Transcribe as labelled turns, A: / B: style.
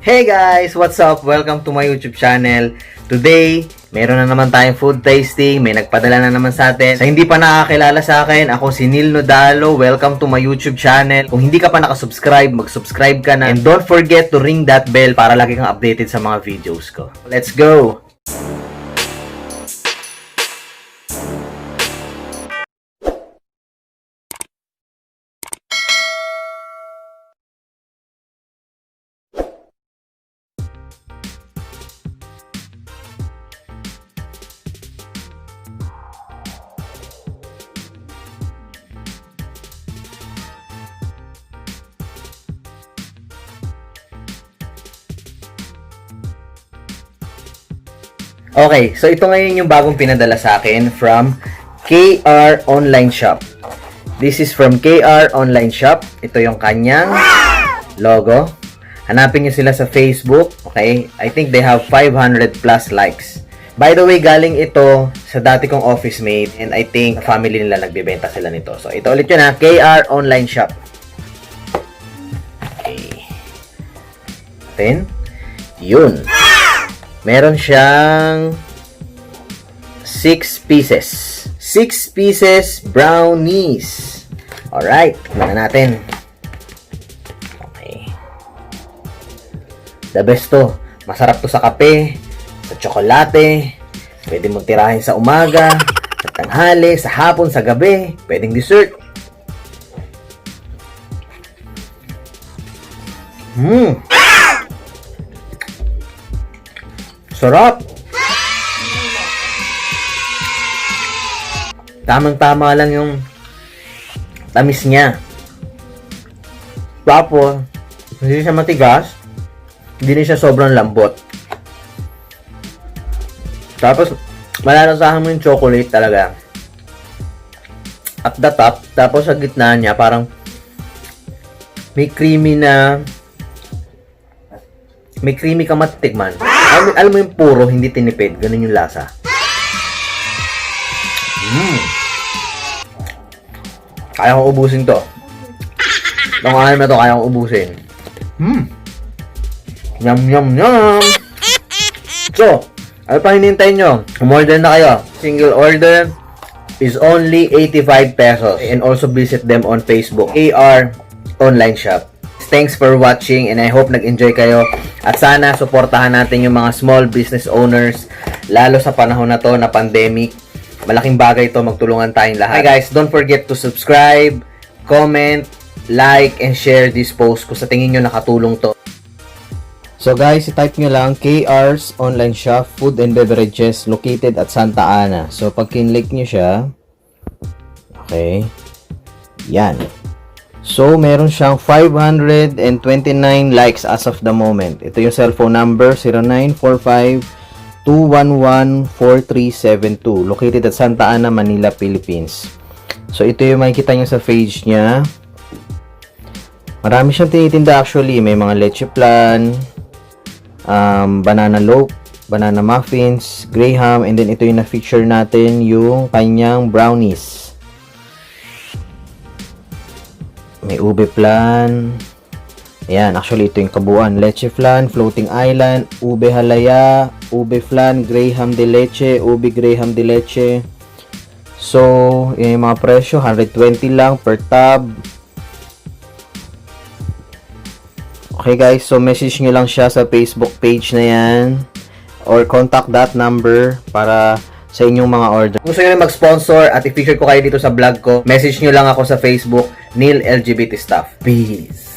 A: Hey guys! What's up? Welcome to my YouTube channel. Today, meron na naman tayong food tasting. May nagpadala na naman sa atin. Sa hindi pa nakakilala sa akin, ako si Neil Nodalo. Welcome to my YouTube channel. Kung hindi ka pa nakasubscribe, mag-subscribe ka na. And don't forget to ring that bell para lagi kang updated sa mga videos ko. Let's go! Okay, so ito ngayon yung bagong pinadala sa akin from KR Online Shop. This is from KR Online Shop. Ito yung kanyang logo. Hanapin nyo sila sa Facebook. Okay, I think they have 500 plus likes. By the way, galing ito sa dati kong office mate and I think family nila nagbebenta sila nito. So ito ulit yun ha, KR Online Shop. Okay. Then, yun. Meron siyang 6 pieces. 6 pieces brownies. Alright, tignan natin. Okay. The best to. Masarap to sa kape, sa tsokolate. Pwede mong tirahin sa umaga, sa tanghali, sa hapon, sa gabi. Pwedeng dessert. Sarap! Tamang-tama lang yung tamis niya. Tapos, hindi siya matigas. Hindi siya sobrang lambot. Tapos, malalasahan mo yung chocolate talaga. At the top, tapos sa gitna niya, parang may creamy ka matitikman. Alam mo yung puro, hindi tinipid. Ganun yung lasa. Kaya kong ubusin to. Itong alam na to, kaya kong ubusin. Yum, yum, yum! So, ano pa hinihintay nyo? Umorder na kayo. Single order is only 85 pesos. And also visit them on Facebook. KR Online Shop. Thanks for watching and I hope nag-enjoy kayo. At sana suportahan natin yung mga small business owners, lalo sa panahon na to na pandemic. Malaking bagay to, magtulungan tayong lahat. Hi guys, don't forget to subscribe, comment, like, and share this post kung sa tingin nyo nakatulong to. So guys, i-type nyo lang KR's Online Shop, Food and Beverages, located at Santa Ana. So pag kinlik nyo siya, okay, yan. So, meron siyang 529 likes as of the moment. Ito yung cellphone number, 0945-211-4372. Located at Santa Ana, Manila, Philippines. So, ito yung makikita nyo sa page niya. Marami siyang tinitinda actually. May mga leche flan, banana loaf, banana muffins, graham, and then ito yung na-feature natin, yung kanyang brownies. May ube flan. Ayan, actually ito yung kabuuan. Leche flan, floating island, ube halaya, ube flan, graham de leche, ube graham de leche. So, yun yung mga presyo. 120 lang per tub. Okay guys, so message nyo lang siya sa Facebook page na yan. Or contact that number para sa inyong mga order. Kung gusto nyo mag-sponsor at i-feature ko kayo dito sa vlog ko, message nyo lang ako sa Facebook, Neil LGBT Stuff. Peace!